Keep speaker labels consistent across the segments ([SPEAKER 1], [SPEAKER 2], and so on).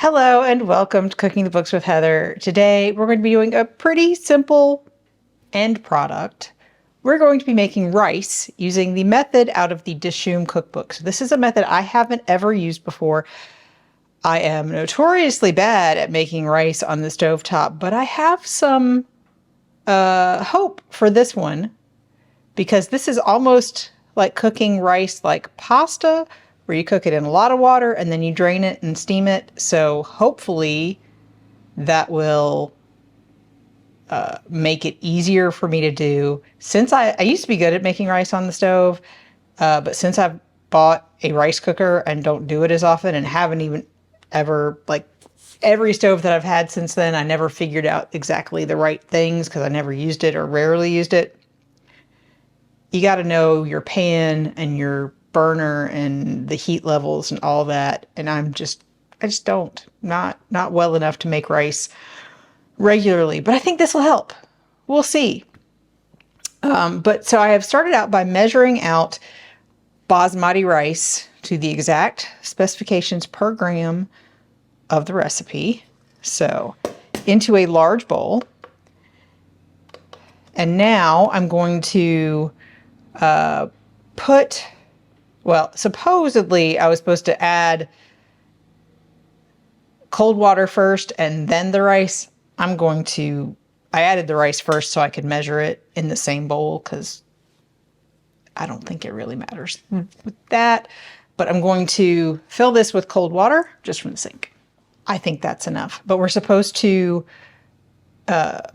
[SPEAKER 1] Hello and welcome to Cooking the Books with Heather. Today we're going to be doing a pretty simple end product. We're going to be making rice using the method out of the Dishoom cookbook. So this is a method I haven't ever used before. I am notoriously bad at making rice on the stovetop, but I have some hope for this one because this is almost like cooking rice like pasta, where you cook it in a lot of water and then you drain it and steam it. So hopefully that will make it easier for me to do. Since I used to be good at making rice on the stove, but since I've bought a rice cooker and don't do it as often and haven't even ever, like every stove that I've had since then, I never figured out exactly the right things because I never used it or rarely used it. You got to know your pan and your burner and the heat levels and all that. And I just don't, not well enough to make rice regularly, but I think this will help. We'll see. But so I have started out by measuring out basmati rice to the exact specifications per gram of the recipe. So into a large bowl. And now I'm going to well, supposedly I was supposed to add cold water first and then the rice. I added the rice first so I could measure it in the same bowl because I don't think it really matters with that. But I'm going to fill this with cold water just from the sink. I think that's enough. But we're supposed to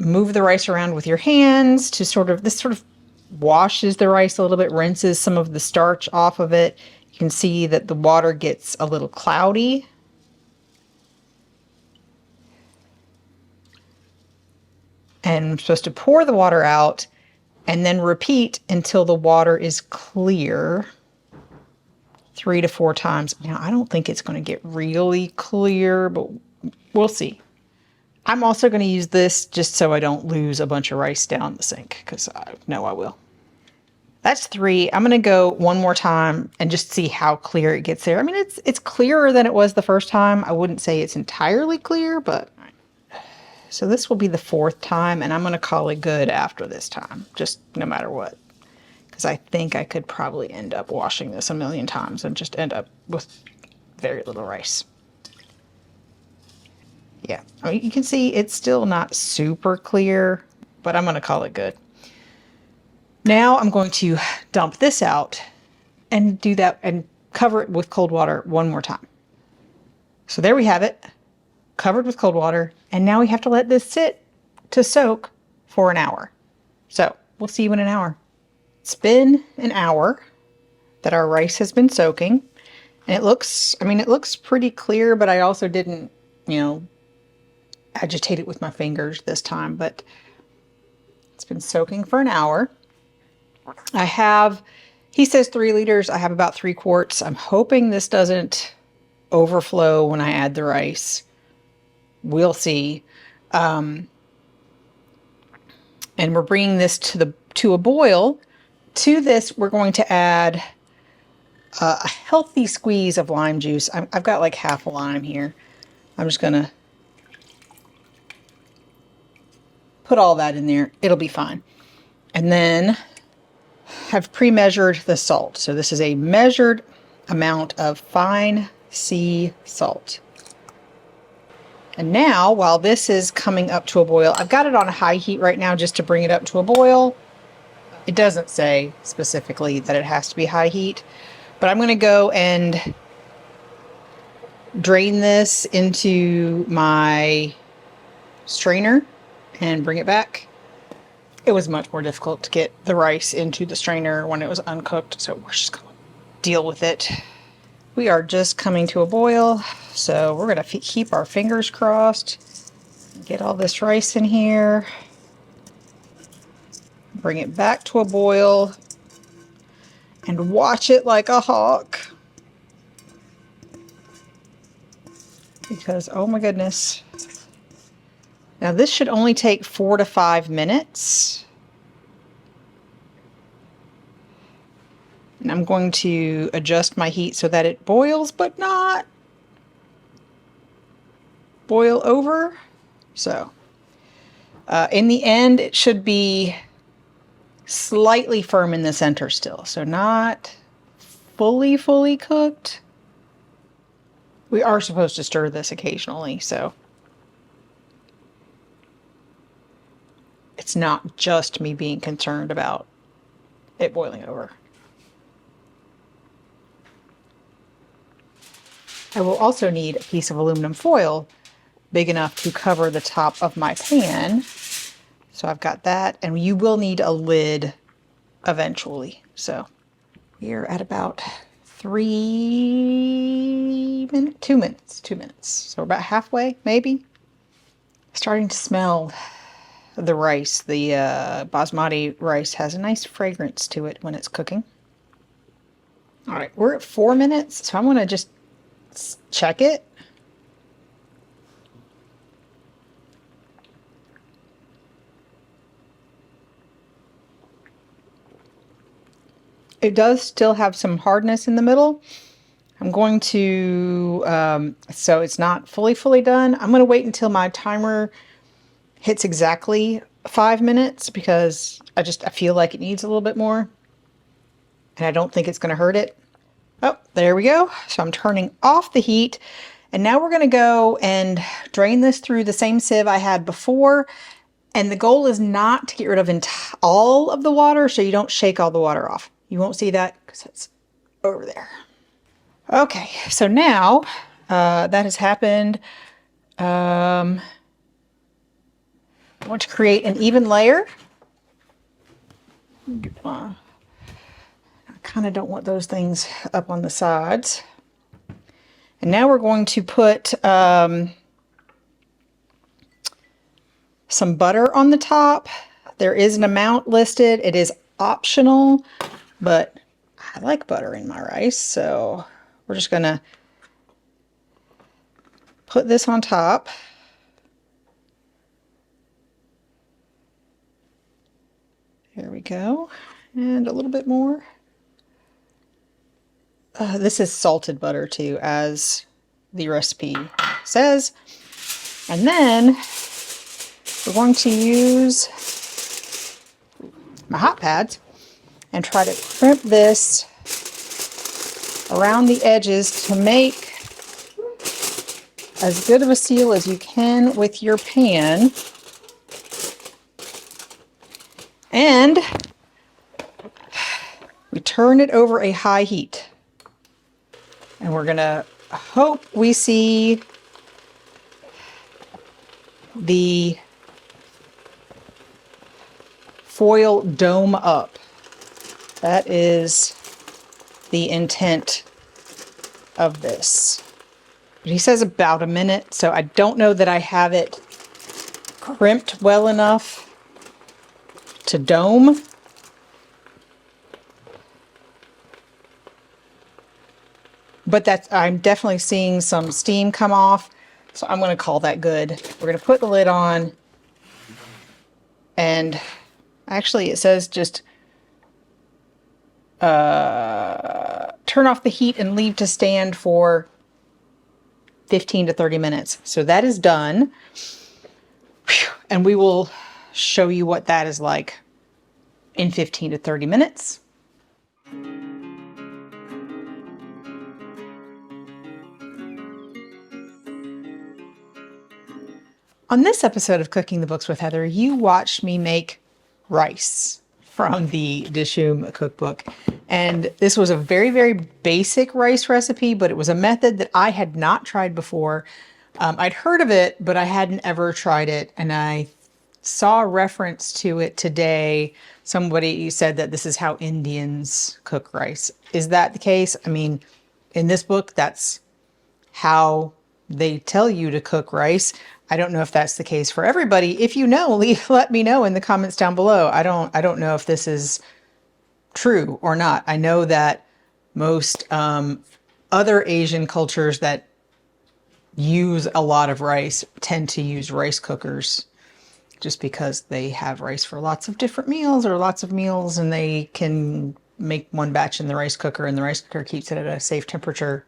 [SPEAKER 1] move the rice around with your hands to this sort of washes the rice a little bit, rinses some of the starch off of it. You can see that the water gets a little cloudy. And I'm supposed to pour the water out and then repeat until the water is clear 3 to 4 times. Now, I don't think it's going to get really clear, but we'll see. I'm also going to use this just so I don't lose a bunch of rice down the sink because I know I will. That's 3. I'm going to go one more time and just see how clear it gets there. I mean, it's clearer than it was the first time. I wouldn't say it's entirely clear, but so this will be the 4th time, and I'm going to call it good after this time, just no matter what. Because I think I could probably end up washing this a million times and just end up with very little rice. Yeah, I mean, you can see it's still not super clear, but I'm going to call it good. Now I'm going to dump this out and do that and cover it with cold water one more time. So there we have it, covered with cold water. And now we have to let this sit to soak for an hour. So we'll see you in an hour. It's been an hour that our rice has been soaking. And it looks pretty clear, but I also didn't, agitate it with my fingers this time. But it's been soaking for an hour. He says 3 liters. I have about 3 quarts. I'm hoping this doesn't overflow when I add the rice. We'll see. And we're bringing this to a boil. To this, we're going to add a healthy squeeze of lime juice. I've got like half a lime here. I'm just going to put all that in there. It'll be fine. And then have pre-measured the salt. So this is a measured amount of fine sea salt. And now, while this is coming up to a boil, I've got it on a high heat right now just to bring it up to a boil. It doesn't say specifically that it has to be high heat, but I'm going to go and drain this into my strainer and bring it back. It was much more difficult to get the rice into the strainer when it was uncooked, so we're just going to deal with it. We are just coming to a boil, so we're going to keep our fingers crossed. Get all this rice in here. Bring it back to a boil. And watch it like a hawk. Because, oh my goodness. Now this should only take 4 to 5 minutes. And I'm going to adjust my heat so that it boils, but not boil over. So in the end, it should be slightly firm in the center still. So not fully cooked. We are supposed to stir this occasionally, so it's not just me being concerned about it boiling over. I will also need a piece of aluminum foil big enough to cover the top of my pan. So I've got that, and you will need a lid eventually. So we're at about 2 minutes. So we're about halfway, maybe. Starting to smell the rice. The basmati rice has a nice fragrance to it when it's cooking. All right, we're at 4 minutes, so I'm gonna just check it. It does still have some hardness in the middle. I'm going to, so it's not fully done. I'm gonna wait until my timer hits exactly 5 minutes because I feel like it needs a little bit more. And I don't think it's gonna hurt it. Oh, there we go. So I'm turning off the heat. And now we're gonna go and drain this through the same sieve I had before. And the goal is not to get rid of all of the water, so you don't shake all the water off. You won't see that because it's over there. Okay, so now that has happened. I want to create an even layer. I kind of don't want those things up on the sides. And now we're going to put some butter on the top. There is an amount listed. It is optional, but I like butter in my rice, so we're just gonna put this on top. There we go. And a little bit more. This is salted butter too, as the recipe says. And then we're going to use my hot pads and try to crimp this around the edges to make as good of a seal as you can with your pan. And we turn it over a high heat. And we're gonna hope we see the foil dome up. That is the intent of this. But he says about a minute, so I don't know that I have it crimped well enough to dome. But I'm definitely seeing some steam come off, so I'm going to call that good. We're going to put the lid on, and actually it says just turn off the heat and leave to stand for 15 to 30 minutes. So that is done. And we will show you what that is like in 15 to 30 minutes. On this episode of Cooking the Books with Heather, you watched me make rice from the Dishoom cookbook. And this was a very basic rice recipe, but it was a method that I had not tried before. I'd heard of it, but I hadn't ever tried it. And I saw a reference to it today. Somebody said that this is how Indians cook rice. Is that the case? I mean, in this book, that's how they tell you to cook rice. I don't know if that's the case for everybody. If you know, let me know in the comments down below. I don't know if this is true or not. I know that most other Asian cultures that use a lot of rice tend to use rice cookers just because they have rice for lots of different meals or lots of meals, and they can make one batch in the rice cooker, and the rice cooker keeps it at a safe temperature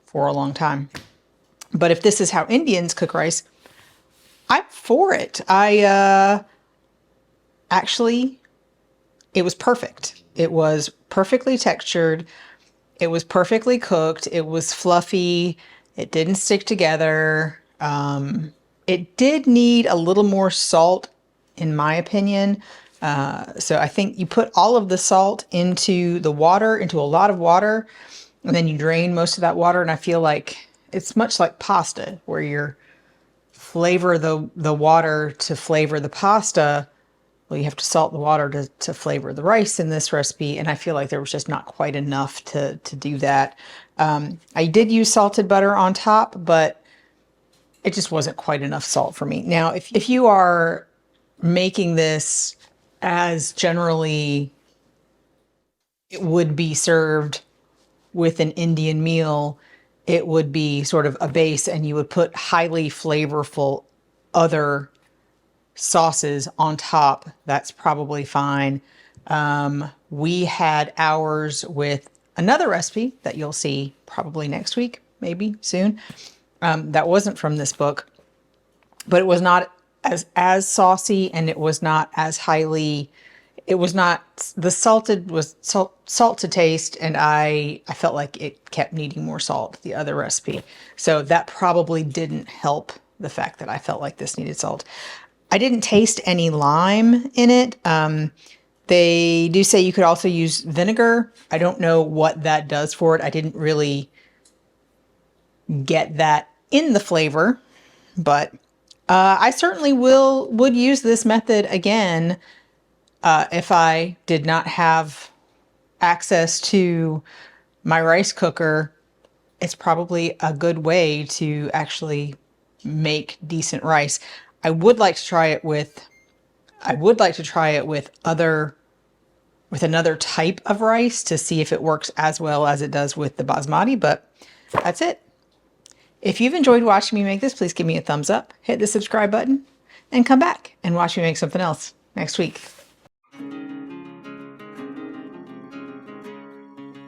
[SPEAKER 1] for a long time. But if this is how Indians cook rice, I'm for it. Actually, it was perfect. It was perfectly textured. It was perfectly cooked. It was fluffy. It didn't stick together. It did need a little more salt, in my opinion. So I think you put all of the salt into the water, into a lot of water, and then you drain most of that water. And I feel like it's much like pasta, where you're flavor the water to flavor the pasta. Well, you have to salt the water to flavor the rice in this recipe, and I feel like there was just not quite enough to do that. I did use salted butter on top, but it just wasn't quite enough salt for me. Now, if you are making this as generally it would be served with an Indian meal, it would be sort of a base, and you would put highly flavorful other sauces on top. That's probably fine. We had ours with another recipe that you'll see probably next week, maybe soon. That wasn't from this book, but it was not as saucy, and it was not as highly. It was not, the salted was salt to taste, and I felt like it kept needing more salt, the other recipe. So that probably didn't help the fact that I felt like this needed salt. I didn't taste any lime in it. They do say you could also use vinegar. I don't know what that does for it. I didn't really get that in the flavor, but I certainly would use this method again if I did not have access to my rice cooker. It's probably a good way to actually make decent rice. I would like to try it with another type of rice to see if it works as well as it does with the basmati, but that's it. If you've enjoyed watching me make this, please give me a thumbs up, hit the subscribe button, and come back and watch me make something else next week.